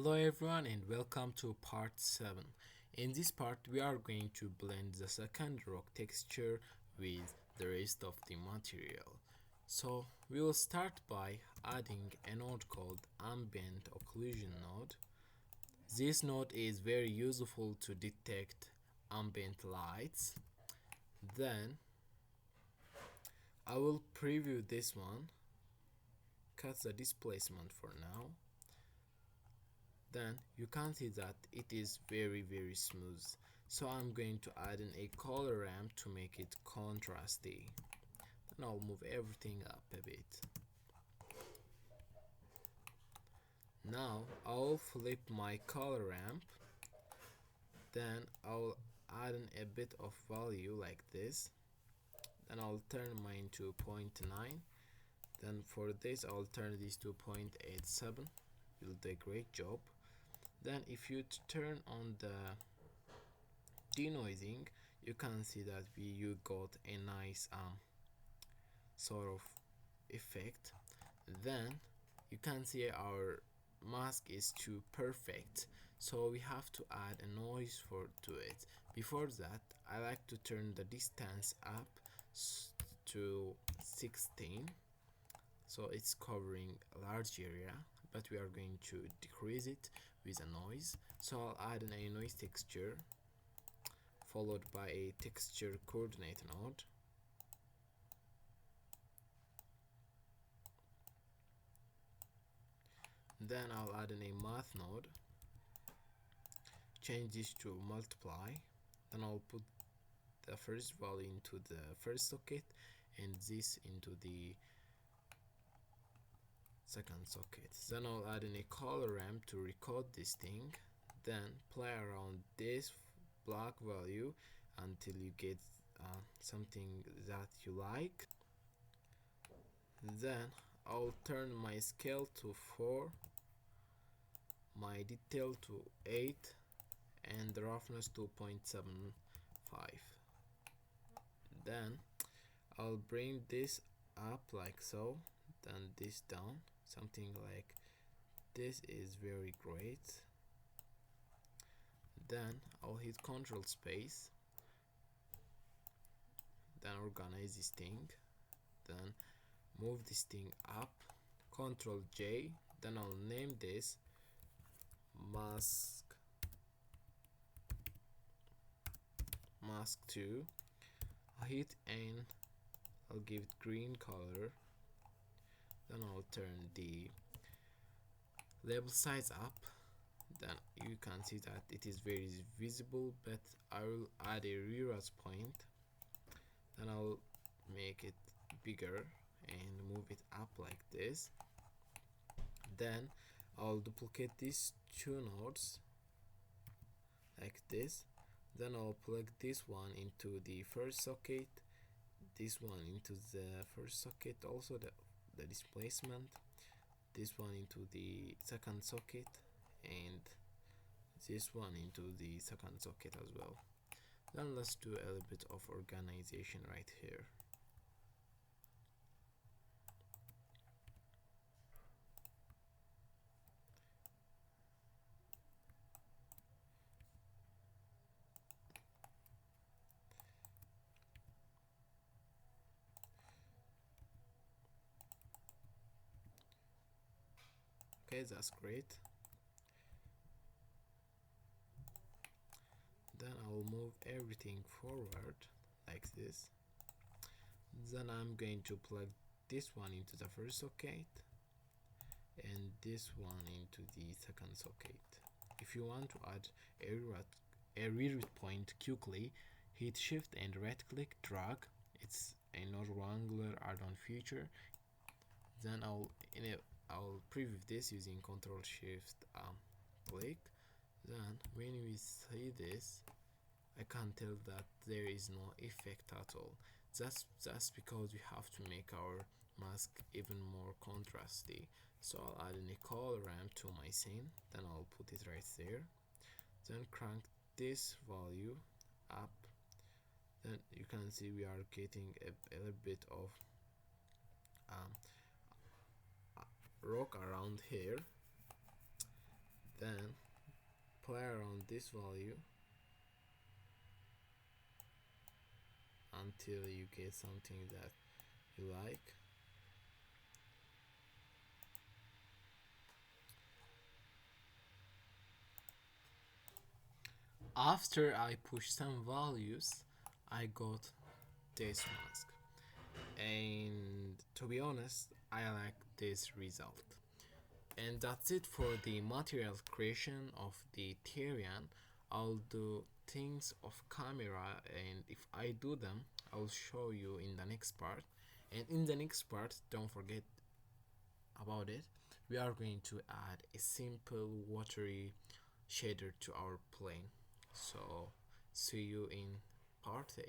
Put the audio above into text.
Hello everyone and welcome to part 7. In this part we are going to blend the second rock texture with the rest of the material. So we will start by adding a node called ambient occlusion node. This node is very useful to detect ambient lights. Then I will preview this one, cut the displacement for now. Then you can see that it is very smooth, so I'm going to add in a color ramp to make it contrasty. Then I'll move everything up a bit. Now I'll flip my color ramp, then I'll add in a bit of value like this, then I'll turn mine to 0.9. Then for this I'll turn this to 0.87. You'll do a great job. Then if you turn on the denoising, you can see that you got a nice sort of effect. Then you can see our mask is too perfect, so we have to add a noise to it. Before that, I like to turn the distance up to 16, so it's covering a large area, but we are going to decrease it with a noise. So I'll add a noise texture followed by a texture coordinate node. Then I'll add in a math node, change this to multiply. Then I'll put the first value into the first socket and this into the second socket. Then I'll add in a color ramp to record this thing, then play around this black value until you get something that you like. Then I'll turn my scale to 4, my detail to 8, and the roughness to 0.75. Then I'll bring this up like so, then this down, something like this is very great. Then I'll hit Control Space, then organize this thing, then move this thing up, Control J, then I'll name this mask 2. I'll hit N, I'll give it green color, then I'll turn the label size up. Then you can see that it is very visible, but I will add a reroute point, then I'll make it bigger and move it up like this. Then I'll duplicate these two nodes like this, then I'll plug this one into the first socket, this one into the first socket, also the displacement, this one into the second socket, and this one into the second socket as well. Then let's do a little bit of organization right here. Okay, that's great. Then I'll move everything forward like this. Then I'm going to plug this one into the first socket and this one into the second socket. If you want to add a reroute point quickly, hit shift and right click, drag. It's a no wrangler add-on feature. Then I'll preview this using Control Shift click. Then when we see this, I can tell that there is no effect at all. That's because we have to make our mask even more contrasty. So I'll add in a color ramp to my scene, then I'll put it right there, then crank this value up. Then you can see we are getting a little bit of rock around here. then play around this value until you get something that you like. After I push some values, I got this mask, and to be honest, I like this result. And that's it for the material creation of the Tyrian. I'll do things of camera, and if I do them, I'll show you in the next part. And in the next part, don't forget about it, we are going to add a simple watery shader to our plane. So see you in part 8.